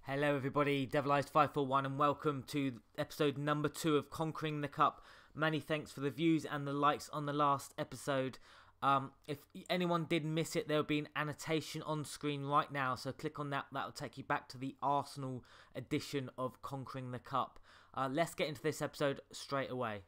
Hello everybody, Devilized541 and welcome to episode number 2 of Conquering the Cup. Many thanks for the views and the likes on the last episode. If anyone did miss it, there will be an annotation on screen right now, so click on that. That will take you back to the Arsenal edition of Conquering the Cup. Let's get into this episode straight away.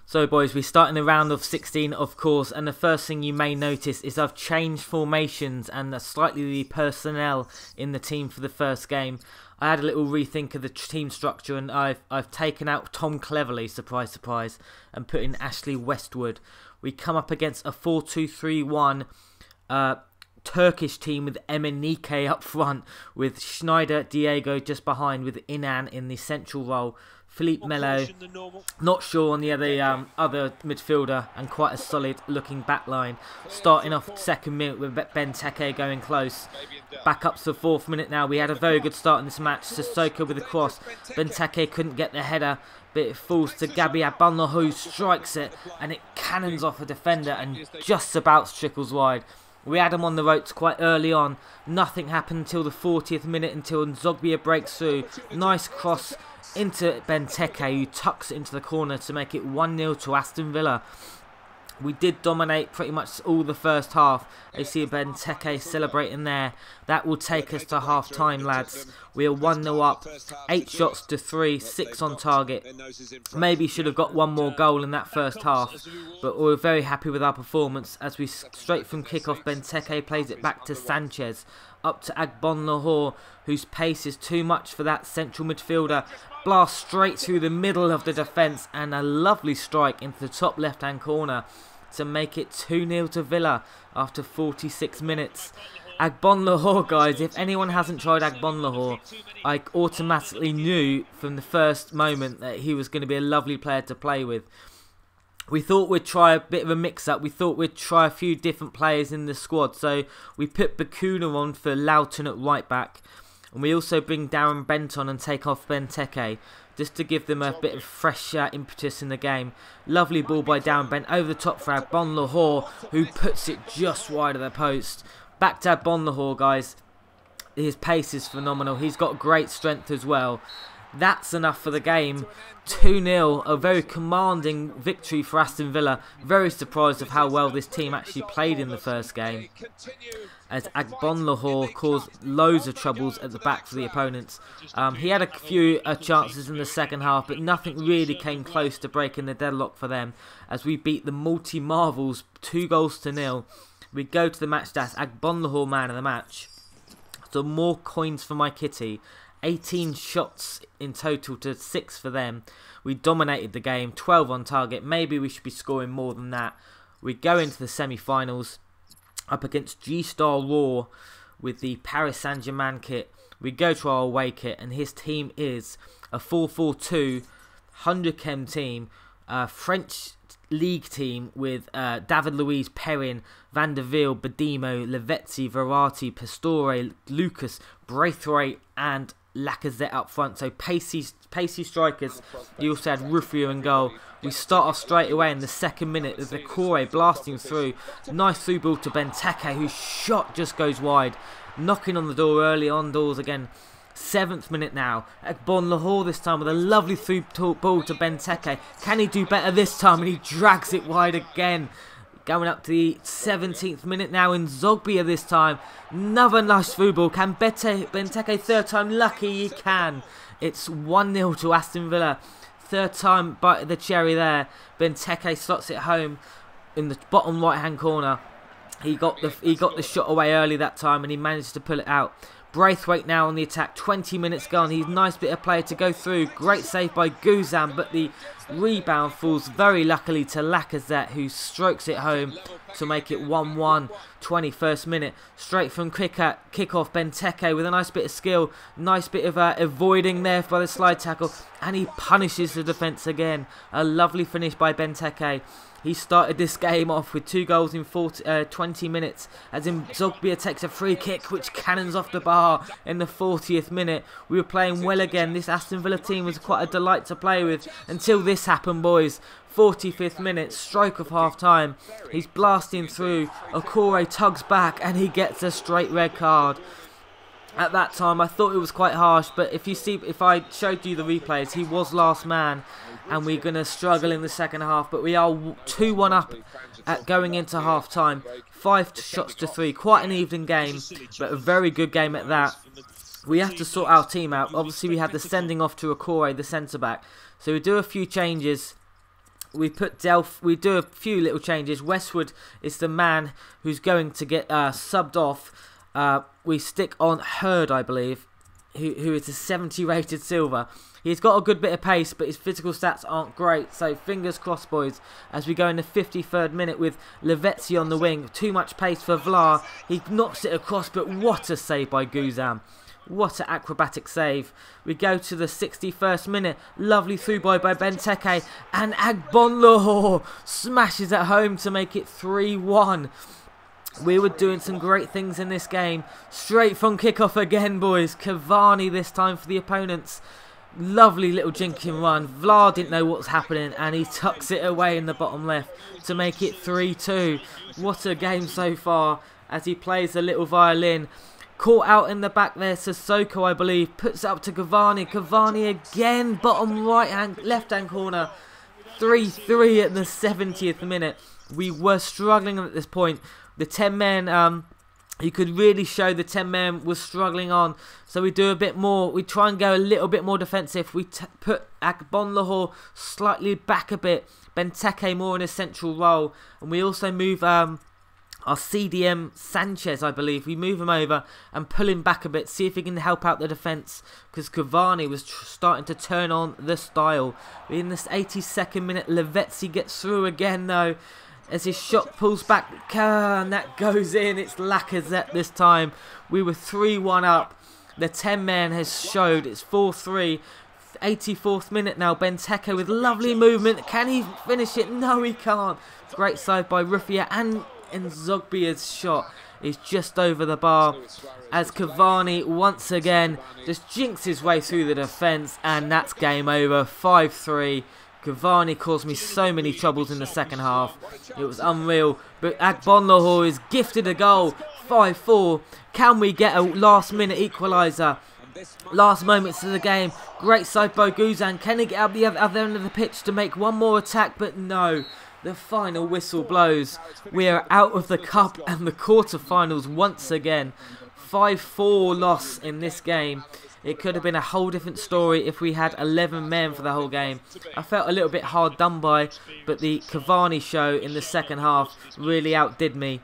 So boys, we start in the round of 16 of course, and the first thing you may notice is I've changed formations and slightly the personnel in the team for the first game. I had a little rethink of the team structure and I've taken out Tom Cleverley, surprise surprise, and put in Ashley Westwood. We come up against a 4-2-3-1 Turkish team with Emenike up front, with Schneider Diego just behind, with Inan in the central role. Philippe Melo, not sure on the other midfielder, and quite a solid looking back line. Starting off second minute with Benteke going close. Back up to the 4th minute now. We had a very good start in this match. Sissoko with a cross. Benteke couldn't get the header, but it falls to Gabi Abanlo, who strikes it, and it cannons off a defender and just about trickles wide. We had him on the ropes quite early on. Nothing happened until the 40th minute, until Nzogbia breaks through. Nice cross into Benteke, who tucks it into the corner to make it 1-0 to Aston Villa. We did dominate pretty much all the first half. You see Benteke celebrating there. That will take us to half time, lads. We are 1-0 up, 8 shots to 3, 6 on target. Maybe should have got one more goal in that first half, but we're very happy with our performance. As we straight from kick-off, Benteke plays it back to Sanchez, up to Agbonlahor, whose pace is too much for that central midfielder. Blast straight through the middle of the defence, and a lovely strike into the top left-hand corner to make it 2-0 to Villa after 46 minutes. Agbonlahor, guys, if anyone hasn't tried Agbonlahor, I automatically knew from the first moment that he was going to be a lovely player to play with. We thought we'd try a bit of a mix-up. We thought we'd try a few different players in the squad. So we put Bakuna on for Loughton at right-back. And we also bring Darren Bent on and take off Benteke, just to give them a bit of fresh impetus in the game. Lovely ball by Darren Bent over the top for Agbonlahor, who puts it just wide of the post. Back to Agbonlahor, guys. His pace is phenomenal. He's got great strength as well. That's enough for the game. 2-0, a very commanding victory for Aston Villa. Very surprised of how well this team actually played in the first game, as Agbonlahor caused loads of troubles at the back for the opponents. He had a few chances in the second half, but nothing really came close to breaking the deadlock for them, as we beat the multi-marvels 2-0. We go to the match stats. Agbonlahor man of the match. So more coins for my kitty. 18 shots in total to 6 for them. We dominated the game, 12 on target. Maybe we should be scoring more than that. We go into the semi-finals. up against G-Star Raw with the Paris Saint-Germain kit. We go to our away kit, and his team is a 4-4-2 100 chem team, French league team with David Luiz, Perrin, Van der Veer, Badimo, Lavezzi, Verratti, Pastore, Lucas, Braithwaite and Lacazette up front. So pacey strikers. You also had Rufio in goal. We start off straight away in the second minute with the Corey blasting through. Nice through ball to Benteke, whose shot just goes wide. Knocking on the door early on doors again. 7th minute now. Bon Lahore this time with a lovely through ball to Benteke. Can he do better this time? And he drags it wide again. Going up to the 17th minute now in Zogbia this time. Another nice through ball. Can Benteke third time? Lucky he can. It's 1-0 to Aston Villa. Third time bite of the cherry there. Benteke slots it home in the bottom right hand corner. He got the shot away early that time and he managed to pull it out. Braithwaite now on the attack, 20 minutes gone. He's a nice bit of play to go through. Great save by Guzan, but the rebound falls very luckily to Lacazette, who strokes it home to make it 1-1. 21st minute, straight from kick-off. Benteke with a nice bit of skill, nice bit of avoiding there by the slide tackle, and he punishes the defence again. A lovely finish by Benteke. He started this game off with 2 goals in 20 minutes, as Zogbia takes a free kick which cannons off the bar in the 40th minute. We were playing well again. This Aston Villa team was quite a delight to play with until this happened, boys. 45th minute, stroke of half time. He's blasting through. Okore tugs back and he gets a straight red card. At that time, I thought it was quite harsh, but if I showed you the replays, he was last man, and we're going to struggle in the second half. But we are 2-1 up at going into half time. 5 shots to 3. Quite an even game, but a very good game at that. We have to sort our team out. Obviously, we had the sending off to Okore, the centre back. So we do a few changes. We do a few little changes. Westwood is the man who's going to get subbed off. We stick on Hurd, I believe, who is a 70 rated silver. He's got a good bit of pace, but his physical stats aren't great. So fingers crossed, boys, as we go in the 53rd minute with Lavezzi on the wing. Too much pace for Vlar. He knocks it across, but what a save by Guzan. What an acrobatic save. We go to the 61st minute. Lovely through by Benteke. And Agbonlahor smashes it home to make it 3-1. We were doing some great things in this game. Straight from kickoff again, boys. Cavani this time for the opponents. Lovely little jinking run. Vlar didn't know what was happening and he tucks it away in the bottom left to make it 3-2. What a game so far as he plays a little violin. Caught out in the back there, Sissoko, I believe, puts it up to Cavani. Cavani again, bottom left hand corner. 3-3 at the 70th minute. We were struggling at this point. The 10 men, you could really show the 10 men was struggling on. So we do a bit more. We try and go a little bit more defensive. We put Agbonlahor slightly back a bit. Benteke more in a central role. And we also move our CDM Sanchez, I believe. We move him over and pull him back a bit. See if he can help out the defence. Because Cavani was starting to turn on the style. In this 82nd minute, Lavezzi gets through again though. As his shot pulls back, and that goes in. It's Lacazette this time. We were 3-1 up. The 10 men has showed. It's 4-3. 84th minute now. Benteke with lovely movement. Can he finish it? No, he can't. Great save by Rufia, and Zogbia's shot is just over the bar. As Cavani once again just jinks his way through the defence, and that's game over. 5-3. Cavani caused me so many troubles in the second half. It was unreal. But Agbonlahor is gifted a goal. 5-4. Can we get a last minute equaliser? Last moments of the game. Great side by Guzan. Can he get up the other end of the pitch to make one more attack? But no. The final whistle blows. We are out of the cup and the quarterfinals once again. 5-4 loss in this game. It could have been a whole different story if we had 11 men for the whole game. I felt a little bit hard done by, but the Cavani show in the second half really outdid me.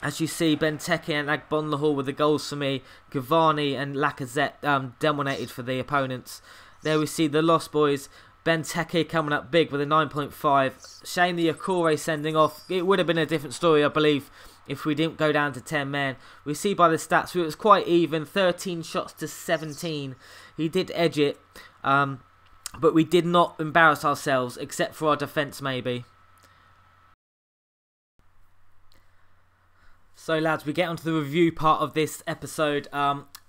As you see, Benteke and Agbonlahor with the goals for me. Cavani and Lacazette dominated for the opponents. There we see the loss, boys. Benteke coming up big with a 9.5. Shame the Okore sending off. It would have been a different story, I believe, if we didn't go down to 10 men. We see by the stats it was quite even, 13 shots to 17. He did edge it, but we did not embarrass ourselves, except for our defence maybe. So lads, we get onto the review part of this episode.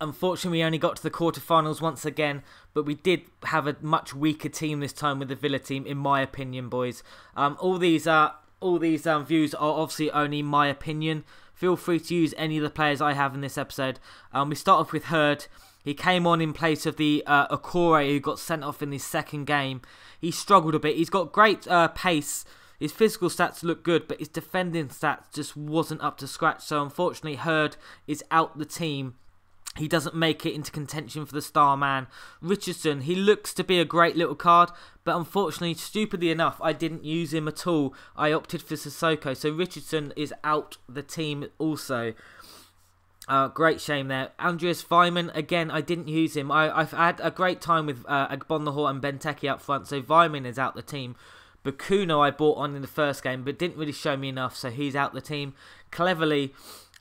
Unfortunately, we only got to the quarterfinals once again, but we did have a much weaker team this time with the Villa team, in my opinion, boys. All these views are obviously only my opinion. Feel free to use any of the players I have in this episode. We start off with Hurd. He came on in place of the Okore, who got sent off in his second game. He struggled a bit. He's got great pace. His physical stats look good, but his defending stats just wasn't up to scratch. So unfortunately, Hurd is out the team. He doesn't make it into contention for the star man. Richardson, he looks to be a great little card, but unfortunately, stupidly enough, I didn't use him at all. I opted for Sissoko, so Richardson is out the team also. Great shame there. Andreas Weimann, again, I didn't use him. I've had a great time with Agbonlahor and Benteke up front, so Weimann is out the team. Bakuno I bought on in the first game, but didn't really show me enough, so he's out the team. Cleverly,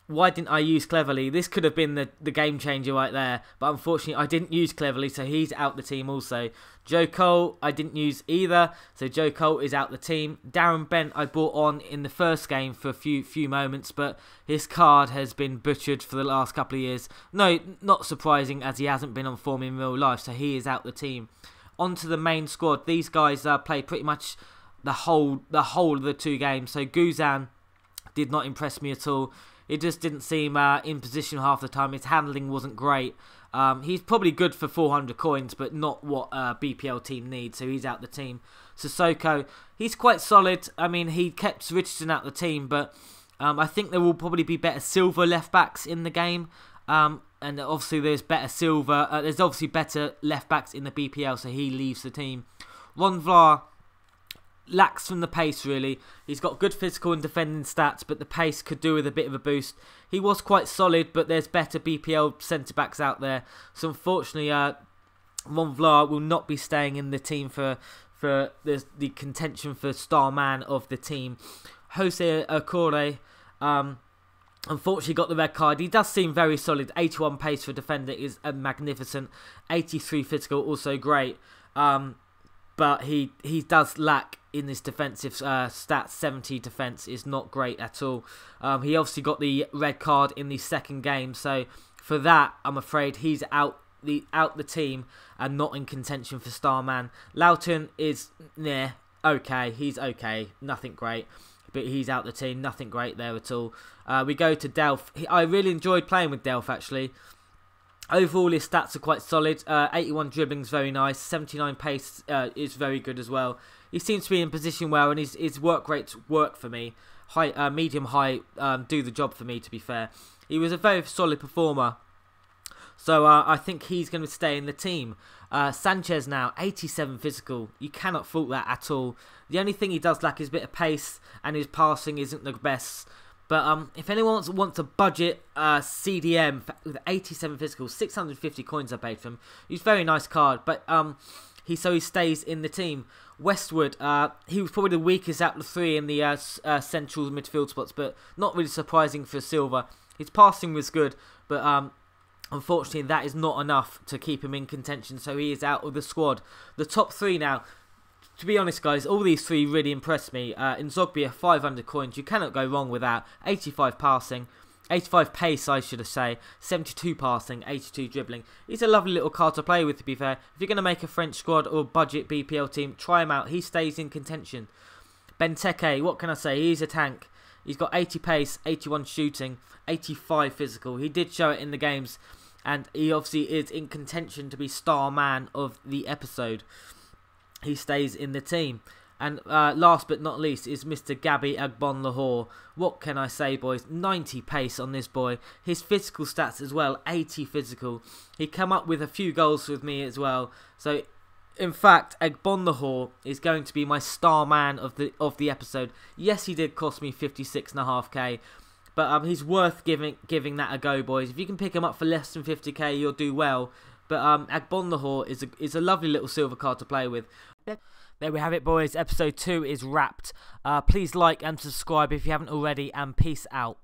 why didn't I use Cleverly? This could have been the game changer right there, but unfortunately I didn't use Cleverly, so he's out the team also. Joe Cole, I didn't use either, so Joe Cole is out the team. Darren Bent I bought on in the first game for a few moments, but his card has been butchered for the last couple of years. No, not surprising, as he hasn't been on form in real life, so he is out the team. Onto the main squad. These guys played pretty much the whole of the two games. So Guzan did not impress me at all. It just didn't seem in position half the time. His handling wasn't great. He's probably good for 400 coins, but not what a BPL team needs. So he's out the team. Sissoko, he's quite solid. I mean, he kept Richardson out the team, but I think there will probably be better silver left backs in the game. And obviously there's better silver. There's obviously better left backs in the BPL, so he leaves the team. Ron Vlaar lacks from the pace really. He's got good physical and defending stats, but the pace could do with a bit of a boost. He was quite solid, but there's better BPL centre backs out there. So unfortunately, Ron Vlaar will not be staying in the team for the contention for star man of the team. Jose Okore, unfortunately got the red card. He does seem very solid. 81 pace for a defender is magnificent. 83 physical, also great. But he does lack in his defensive stats. 70 defence is not great at all. He obviously got the red card in the second game. So for that, I'm afraid he's out the team and not in contention for star man. Loughton is okay. He's okay. Nothing great. But he's out the team. Nothing great there at all. We go to Delph. I really enjoyed playing with Delph, actually. Overall, his stats are quite solid. 81 dribbling is very nice. 79 pace is very good as well. He seems to be in position well, and his work rates work for me. High, medium, high do the job for me, to be fair. He was a very solid performer. So I think he's going to stay in the team. Sanchez now, 87 physical. You cannot fault that at all. The only thing he does lack is a bit of pace, and his passing isn't the best. But if anyone wants a budget CDM with 87 physical, 650 coins I paid for him. He's a very nice card, but he stays in the team. Westwood, he was probably the weakest out of the three in the central midfield spots, but not really surprising for Silva. His passing was good, but unfortunately that is not enough to keep him in contention, so he is out of the squad. The top three now. To be honest, guys, all these three really impressed me. In Zogbia, 500 coins. You cannot go wrong with that. 85 passing. 85 pace, I should say. 72 passing. 82 dribbling. He's a lovely little card to play with, to be fair. If you're going to make a French squad or budget BPL team, try him out. He stays in contention. Benteke, what can I say? He's a tank. He's got 80 pace, 81 shooting, 85 physical. He did show it in the games. And he obviously is in contention to be star man of the episode. He stays in the team. And last but not least is Mr. Gabby Agbonlahor. What can I say, boys? 90 pace on this boy. His physical stats as well, 80 physical. He come up with a few goals with me as well. So, in fact, Agbonlahor is going to be my star man of the episode. Yes, he did cost me 56.5k. But he's worth giving that a go, boys. If you can pick him up for less than 50k, you'll do well. But Agbonlahor is a lovely little silver card to play with. There we have it, boys. Episode 2 is wrapped. Please like and subscribe if you haven't already, and peace out.